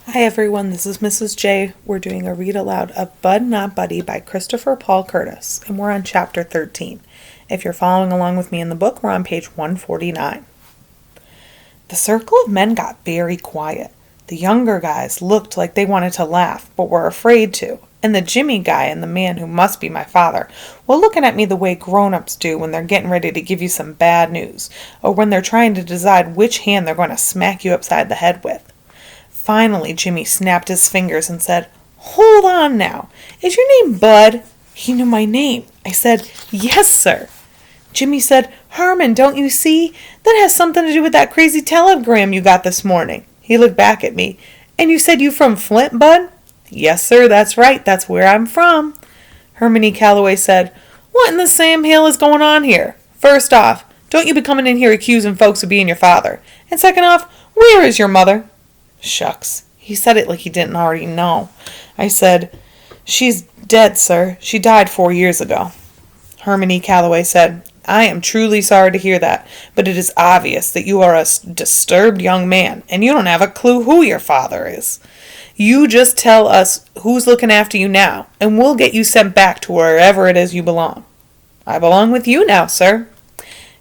Hi everyone, this is Mrs. J. We're doing a read aloud of Bud Not Buddy by Christopher Paul Curtis, and we're on chapter 13. If you're following along with me in the book, we're on page 149. The circle of men got very quiet. The younger guys looked like they wanted to laugh, but were afraid to, and the Jimmy guy and the man who must be my father were looking at me the way grown-ups do when they're getting ready to give you some bad news, or when they're trying to decide which hand they're going to smack you upside the head with. Finally, Jimmy snapped his fingers and said, "Hold on now. Is your name Bud?" He knew my name. I said, "Yes, sir." Jimmy said, "Herman, don't you see? That has something to do with that crazy telegram you got this morning." He looked back at me. "And you said you from Flint, Bud?" "Yes, sir, that's right. That's where I'm from." Herman E. Calloway said, "What in the Sam Hill is going on here? First off, don't you be coming in here accusing folks of being your father. And second off, where is your mother?" "Shucks." He said it like he didn't already know. I said, "She's dead, sir. She died 4 years ago." Herman E. Calloway said, "I am truly sorry to hear that, but it is obvious that you are a disturbed young man, and you don't have a clue who your father is. You just tell us who's looking after you now, and we'll get you sent back to wherever it is you belong." "I belong with you now, sir."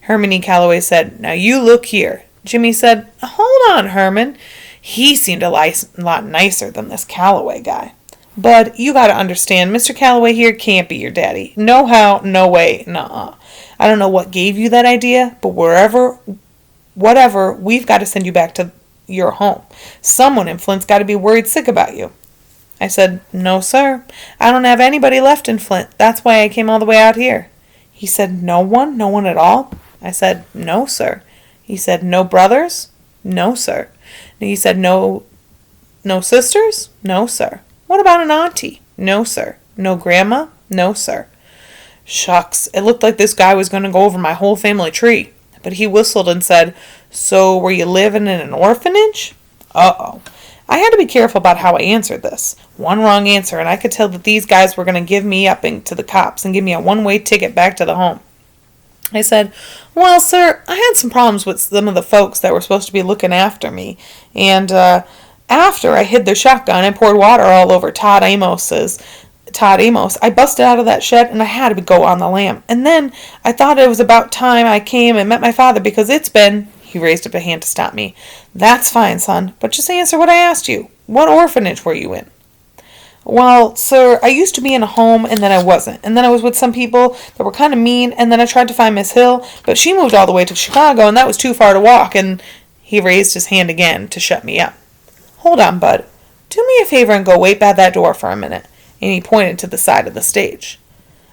Herman E. Calloway said, "Now you look here." Jimmy said, "Hold on, Herman." He seemed a lot nicer than this Calloway guy. "Bud, you gotta understand, Mr. Calloway here can't be your daddy. No how, no way, nuh-uh. I don't know what gave you that idea, but whatever, we've got to send you back to your home. Someone in Flint's got to be worried sick about you." I said, "No, sir. I don't have anybody left in Flint. That's why I came all the way out here." He said, "No one? No one at all?" I said, "No, sir." He said, "No brothers?" "No, sir." He said, No sisters?" "No, sir." "What about an auntie?" "No, sir." "No grandma?" "No, sir." Shucks, it looked like this guy was going to go over my whole family tree. But he whistled and said, "So were you living in an orphanage?" Uh-oh. I had to be careful about how I answered this. One wrong answer, and I could tell that these guys were going to give me up to the cops and give me a one-way ticket back to the home. I said, "Well, sir, I had some problems with some of the folks that were supposed to be looking after me, and after I hid their shotgun and poured water all over Todd Amos, I busted out of that shed and I had to go on the lam. And then I thought it was about time I came and met my father because it's been—" He raised up a hand to stop me. "That's fine, son, but just answer what I asked you. What orphanage were you in?" "Well, sir, I used to be in a home, and then I wasn't. And then I was with some people that were kind of mean, and then I tried to find Miss Hill, but she moved all the way to Chicago, and that was too far to walk, and—" He raised his hand again to shut me up. "Hold on, Bud. Do me a favor and go wait by that door for a minute," and he pointed to the side of the stage.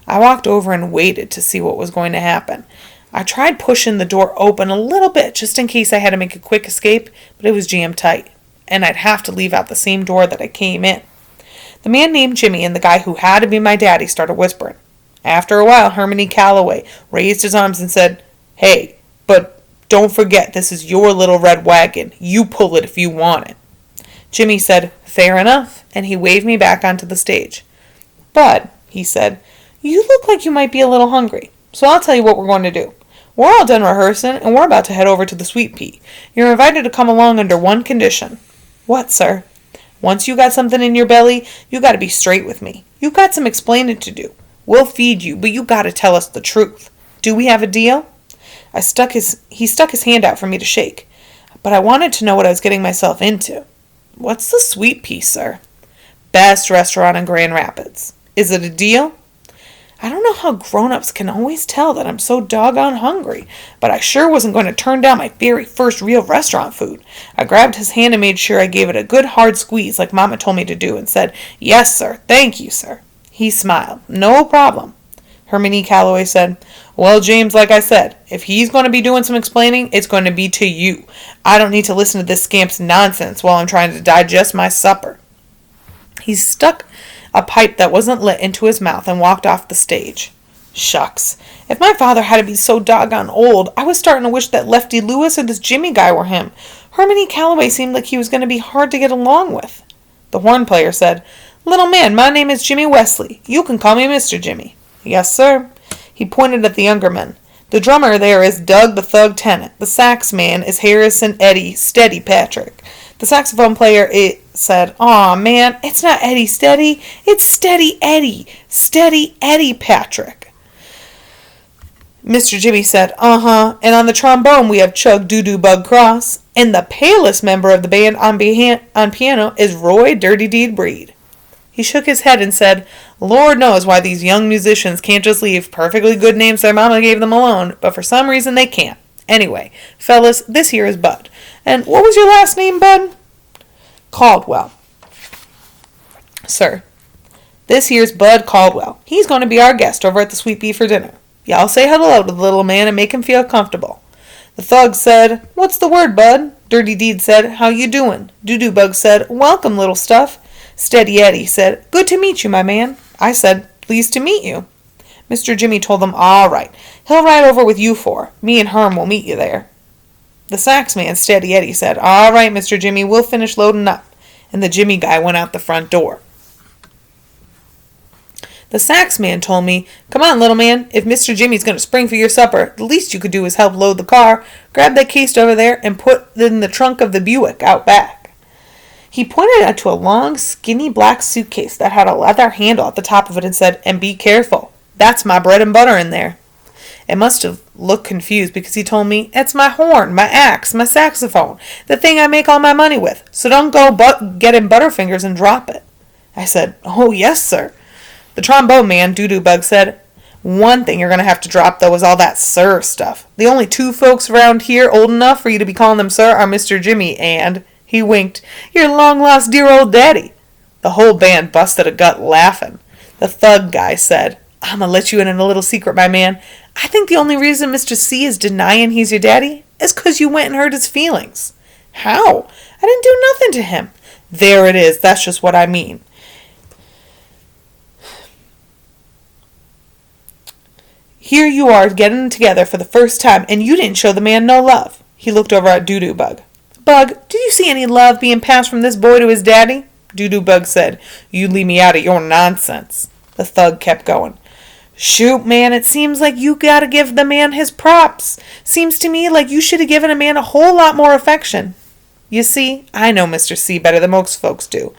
I walked over and waited to see what was going to happen. I tried pushing the door open a little bit just in case I had to make a quick escape, but it was jammed tight, and I'd have to leave out the same door that I came in. The man named Jimmy and the guy who had to be my daddy started whispering. After a while, Herman E. Calloway raised his arms and said, "Hey, but don't forget this is your little red wagon. You pull it if you want it." Jimmy said, "Fair enough," and he waved me back onto the stage. "Bud," he said, "you look like you might be a little hungry, so I'll tell you what we're going to do. We're all done rehearsing, and we're about to head over to the Sweet Pea. You're invited to come along under one condition." "What, sir?" "Once you got something in your belly, you got to be straight with me. You got some explaining to do. We'll feed you, but you got to tell us the truth. Do we have a deal?" He stuck his hand out for me to shake, but I wanted to know what I was getting myself into. "What's the Sweet Pea, sir?" "Best restaurant in Grand Rapids." "Is it a deal?" I don't know how grown-ups can always tell that I'm so doggone hungry, but I sure wasn't going to turn down my very first real restaurant food. I grabbed his hand and made sure I gave it a good hard squeeze like Mama told me to do and said, "Yes, sir. Thank you, sir." He smiled. "No problem." Herman E. Calloway said, "Well, James, like I said, if he's going to be doing some explaining, it's going to be to you. I don't need to listen to this scamp's nonsense while I'm trying to digest my supper." He stuck a pipe that wasn't lit into his mouth and walked off the stage. Shucks. If my father had to be so doggone old, I was starting to wish that Lefty Lewis or this Jimmy guy were him. Herman E. Calloway seemed like he was going to be hard to get along with. The horn player said, "Little man, my name is Jimmy Wesley. You can call me Mr. Jimmy." "Yes, sir." He pointed at the younger men. "The drummer there is Doug the Thug Tennant. The sax man is Harrison Eddie Steady Patrick. The saxophone player is said, "Aw, man, it's not Eddie Steady. It's Steady Eddie. Steady Eddie Patrick." Mr. Jimmy said, "Uh-huh, and on the trombone we have Chug Doo-Doo Bug Cross, and the palest member of the band on piano is Roy Dirty Deed Breed." He shook his head and said, "Lord knows why these young musicians can't just leave perfectly good names their mama gave them alone, but for some reason they can't. Anyway, fellas, this here is Bud. And what was your last name, Bud?" "Caldwell." "Sir, this here's Bud Caldwell. He's going to be our guest over at the Sweet Bee for dinner. Y'all say hello to the little man and make him feel comfortable." The thug said, "What's the word, Bud?" Dirty Deed said, "How you doing?" Doo-Doo Bug said, "Welcome, little stuff." Steady Eddie said, "Good to meet you, my man." I said, "Pleased to meet you." Mr. Jimmy told them, "All right, he'll ride over with you four. Me and Herm will meet you there." The sax man, Steady Eddie, said, "All right, Mr. Jimmy, we'll finish loading up." And the Jimmy guy went out the front door. The sax man told me, "Come on, little man. If Mr. Jimmy's going to spring for your supper, the least you could do is help load the car. Grab that case over there and put it in the trunk of the Buick out back." He pointed out to a long, skinny black suitcase that had a leather handle at the top of it and said, "And be careful. That's my bread and butter in there." It must have looked confused because he told me, "It's my horn, my axe, my saxophone, the thing I make all my money with. So don't go getting Butterfingers and drop it." I said, "Oh, yes, sir." The trombone man, Doo-Doo Bug, said, "One thing you're going to have to drop, though, is all that sir stuff. The only two folks around here old enough for you to be calling them sir are Mr. Jimmy and," he winked, "your long-lost dear old daddy." The whole band busted a gut laughing. The thug guy said, "I'm going to let you in on a little secret, my man. I think the only reason Mr. C is denying he's your daddy is 'cause you went and hurt his feelings." "How? I didn't do nothing to him." "There it is. That's just what I mean. Here you are getting together for the first time, and you didn't show the man no love." He looked over at Doo-Doo Bug. "Bug, did you see any love being passed from this boy to his daddy?" Doo-Doo Bug said, "You leave me out of your nonsense." The thug kept going. "Shoot, man, it seems like you gotta give the man his props. Seems to me like you should have given a man a whole lot more affection. You see, I know Mr. C better than most folks do.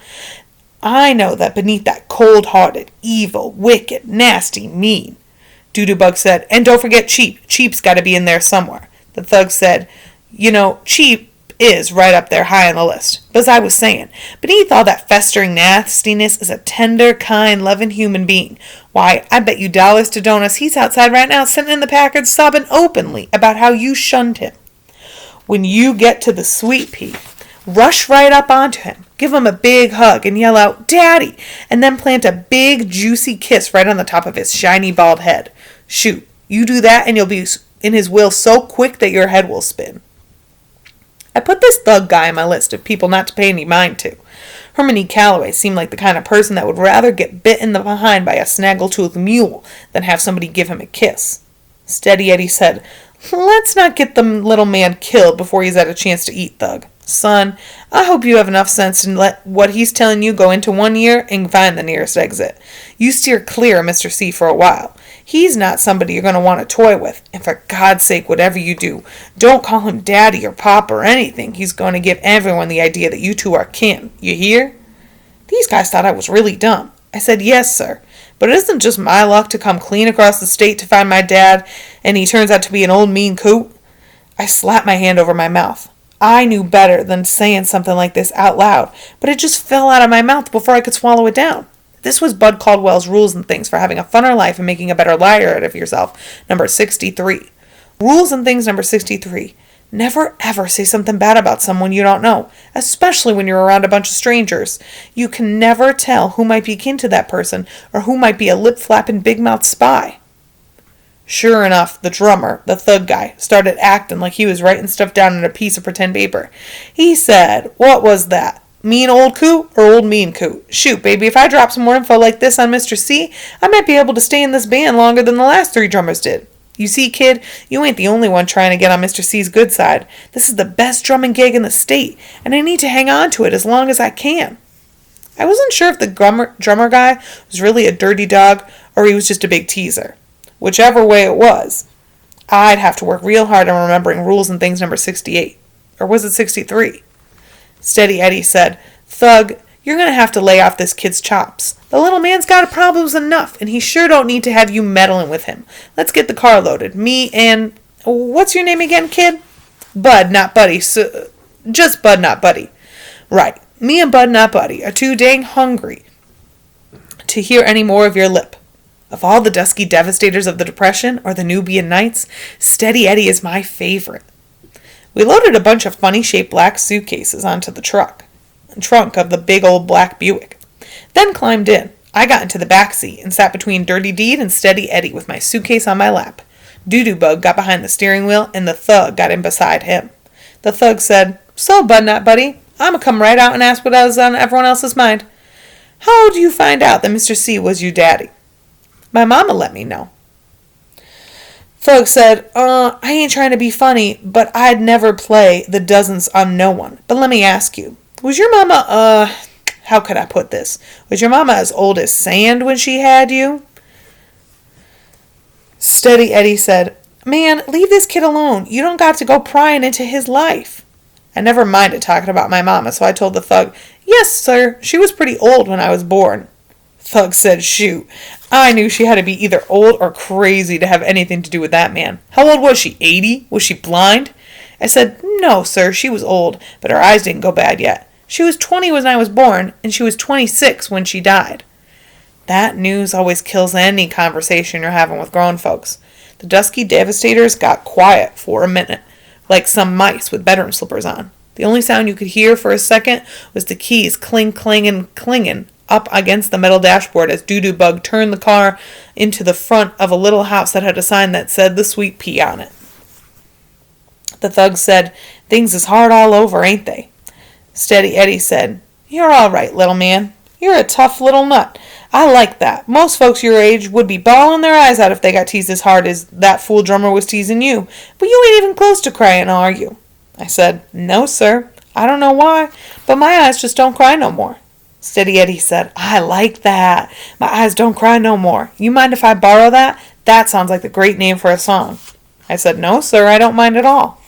I know that beneath that cold-hearted, evil, wicked, nasty, mean." Doo-Doo Bug said, "And don't forget Cheap. Cheap's got to be in there somewhere." The thug said, "You know, Cheap is right up there high on the list. But as I was saying, beneath all that festering nastiness is a tender, kind, loving human being. Why, I bet you dollars to donuts he's outside right now sitting in the Packard sobbing openly about how you shunned him. When you get to the Sweet Pea, rush right up onto him, give him a big hug, and yell out, 'Daddy!' and then plant a big, juicy kiss right on the top of his shiny, bald head. Shoot, you do that and you'll be in his will so quick that your head will spin." I put this thug guy on my list of people not to pay any mind to. Herman E. Calloway seemed like the kind of person that would rather get bit in the behind by a snaggletooth mule than have somebody give him a kiss. Steady Eddie said, "Let's not get the little man killed before he's had a chance to eat, Thug. Son, I hope you have enough sense to let what he's telling you go into one ear and find the nearest exit. You steer clear of Mr. C for a while. He's not somebody you're going to want to toy with. And for God's sake, whatever you do, don't call him Daddy or Pop or anything. He's going to give everyone the idea that you two are kin. You hear?" These guys thought I was really dumb. I said, "Yes, sir. But it isn't just my luck to come clean across the state to find my dad, and he turns out to be an old mean coot." I slapped my hand over my mouth. I knew better than saying something like this out loud, but it just fell out of my mouth before I could swallow it down. This was Bud Caldwell's rules and things for having a funner life and making a better liar out of yourself, number 63. Rules and things number 63. Never ever say something bad about someone you don't know, especially when you're around a bunch of strangers. You can never tell who might be kin to that person or who might be a lip-flapping, big-mouthed spy. Sure enough, the drummer, the thug guy, started acting like he was writing stuff down on a piece of pretend paper. He said, "What was that? Mean old coot or old mean coot? Shoot, baby, if I drop some more info like this on Mr. C, I might be able to stay in this band longer than the last 3 drummers did. You see, kid, you ain't the only one trying to get on Mr. C's good side. This is the best drumming gig in the state, and I need to hang on to it as long as I can." I wasn't sure if the drummer guy was really a dirty dog or he was just a big teaser. Whichever way it was, I'd have to work real hard on remembering rules and things number 68. Or was it 63? Steady Eddie said, Thug, you're going to have to lay off this kid's chops. The little man's got problems enough, and he sure don't need to have you meddling with him. Let's get the car loaded. Me and... What's your name again, kid? Bud, not Buddy. Just Bud, not Buddy. Right. Me and Bud, not Buddy, are too dang hungry to hear any more of your lip. Of all the dusky devastators of the Depression or the Nubian Nights, Steady Eddie is my favorite. We loaded a bunch of funny-shaped black suitcases onto the trunk of the big old black Buick. Then climbed in. I got into the back seat and sat between Dirty Deed and Steady Eddie with my suitcase on my lap. Doo-Doo Bug got behind the steering wheel and the Thug got in beside him. The Thug said, "So, Bud Not Buddy, I'ma come right out and ask what was on everyone else's mind. How do you find out that Mr. C was your daddy?" "My mama let me know." Thug said, I ain't trying to be funny, but I'd never play the dozens on no one. But let me ask you, was your mama, how could I put this? Was your mama as old as sand when she had you?" Steady Eddie said, "Man, leave this kid alone. You don't got to go prying into his life." I never minded talking about my mama, so I told the Thug, "Yes, sir, she was pretty old when I was born." Thug said, "Shoot, I knew she had to be either old or crazy to have anything to do with that man. How old was she, 80? Was she blind?" I said, "No, sir, she was old, but her eyes didn't go bad yet. She was 20 when I was born, and she was 26 when she died." That news always kills any conversation you're having with grown folks. The dusky devastators got quiet for a minute, like some mice with bedroom slippers on. The only sound you could hear for a second was the keys clinging up against the metal dashboard as Doo-Doo Bug turned the car into the front of a little house that had a sign that said "The Sweet Pea" on it. The Thug said, "Things is hard all over, ain't they?" Steady Eddie said, "You're all right, little man. You're a tough little nut. I like that. Most folks your age would be bawling their eyes out if they got teased as hard as that fool drummer was teasing you. But you ain't even close to crying, are you?" I said, "No, sir. I don't know why, but my eyes just don't cry no more." Steady Eddie said, "I like that. My eyes don't cry no more. You mind if I borrow that? That sounds like a great name for a song." I said, "No, sir, I don't mind at all."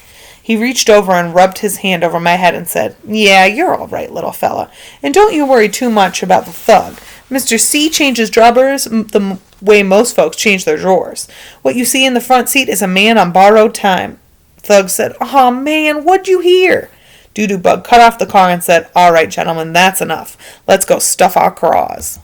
He reached over and rubbed his hand over my head and said, "Yeah, you're all right, little fella. And don't you worry too much about the Thug. Mr. C changes drubbers the way most folks change their drawers. What you see in the front seat is a man on borrowed time." Thug said, "Aw, man, what'd you hear?" Doo-Doo Bug cut off the car and said, "All right, gentlemen, that's enough. Let's go stuff our craws."